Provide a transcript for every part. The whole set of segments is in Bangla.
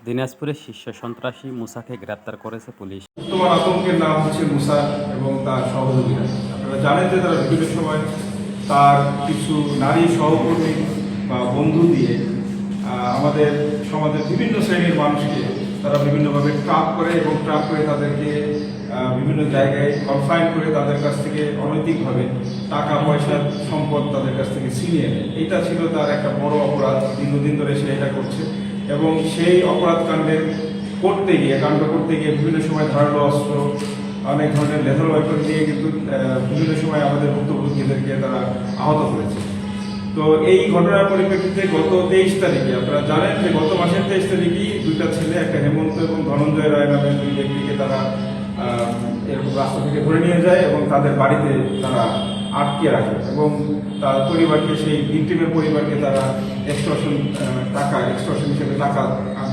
দিনাজপুরে শীর্ষ সন্ত্রাসী মুসাকে গ্রেপ্তার করেছে পুলিশ। বর্তমান আতঙ্কের নাম হচ্ছে মুসা এবং তার সহযোগীরা। আপনারা জানেন যে তারা বিভিন্ন সময় তার কিছু নারী সহকর্মী বা বন্ধু দিয়ে আমাদের সমাজের বিভিন্ন শ্রেণীর মানুষকে তারা বিভিন্নভাবে ট্র্যাপ করে এবং ট্র্যাপ করে তাদেরকে বিভিন্ন জায়গায় কনফাইন করে তাদের কাছ থেকে অনৈতিকভাবে টাকা পয়সার সম্পদ তাদের কাছ থেকে ছিনিয়ে নেয়। এটা ছিল তার একটা বড় অপরাধ। দীর্ঘদিন ধরে সে এটা করছে এবং সেই অপরাধ কাণ্ড করতে গিয়ে বিভিন্ন সময় ধারালো অস্ত্র, অনেক ধরনের লেথাল ওয়েপন দিয়ে কিন্তু বিভিন্ন সময় আমাদের ভুক্তভোগীদেরকে তারা আহত করেছে। তো এই ঘটনার পরিপ্রেক্ষিতে গত 23 তারিখে আপনারা জানেন যে গত মাসের 23 তারিখেই দুইটা ছেলে, একটা হেমন্ত এবং ধনঞ্জয় রায় নামে দুই ব্যক্তিকে তারা এরকম রাস্তা থেকে ধরে নিয়ে যায় এবং তাদের বাড়িতে তারা আটকে রাখে এবং তার পরিবারকে, সেই ভিকটিমের পরিবারকে তারা এক্সটর্শন হিসেবে টাকা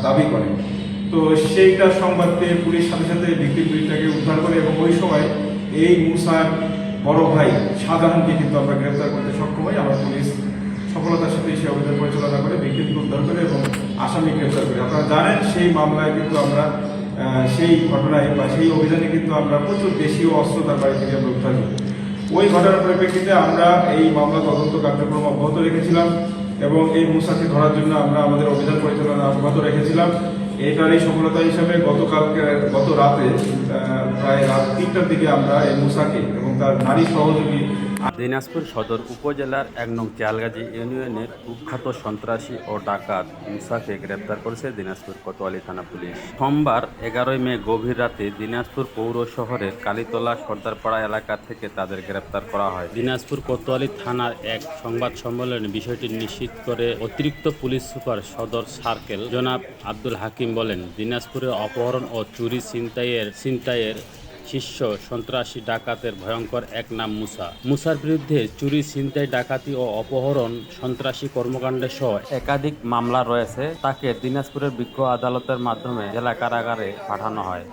দাবি করে। তো সেইটা সংবাদ পেয়ে পুলিশ সাথে সাথে ভিকটিমটাকে উদ্ধার করে এবং ওই সময় এই মুসার বড় ভাই শাহজাহানকে কিন্তু আমরা গ্রেপ্তার করতে সক্ষম হই। আমরা পুলিশ সফলতার সাথে সেই অভিযান পরিচালনা করে ভিকটিমকে উদ্ধার করে এবং আসামি গ্রেপ্তার করি। আপনারা জানেন সেই মামলায় কিন্তু আমরা সেই ঘটনায় বা সেই অভিযানে কিন্তু আমরা প্রচুর দেশীয় অস্ত্র তার বাড়ি থেকে আমরা উদ্ধার করি। ওই ঘটনার পরিপ্রেক্ষিতে আমরা এই মামলা তদন্ত কার্যক্রম অব্যাহত রেখেছিলাম এবং এই মুসাকে ধরার জন্য আমরা আমাদের অভিযান পরিচালনা অব্যাহত রেখেছিলাম। এটারই সফলতা হিসাবে গত রাতে প্রায় রাত 3টার দিকে আমরা এই মুসাকে এবং তার নারী সহযোগী দিনাজপুর সদর উপজেলার 1 নং চালগাজী ইউনিয়নের কুখ্যাত সন্ত্রাসী ও ডাকাত মুসাকে গ্রেপ্তার করেছে দিনাজপুর কোতোয়ালি থানা পুলিশ। সোমবার 11 মে গভীর রাতে দিনাজপুর পৌর শহরের কালীতলা সর্দারপাড়া এলাকা থেকে তাদের গ্রেপ্তার করা হয়। দিনাজপুর কোতোয়ালি থানার এক সংবাদ সম্মেলনে বিষয়টি নিশ্চিত করে অতিরিক্ত পুলিশ সুপার সদর সার্কেল জনাব আব্দুল হাকিম বলেন, দিনাজপুরে অপহরণ ও চুরি ছিনতাইয়ের শীর্ষ সন্ত্রাসী ডাকাতের ভয়ঙ্কর এক নাম মুসার বিরুদ্ধে চুরি, ছিনতাই, ডাকাতি ও অপহরণ সন্ত্রাসী কর্মকাণ্ডে সহ একাধিক মামলা রয়েছে। তাকে দিনাজপুরের বিজ্ঞ আদালতের মাধ্যমে জেলা কারাগারে পাঠানো হয়।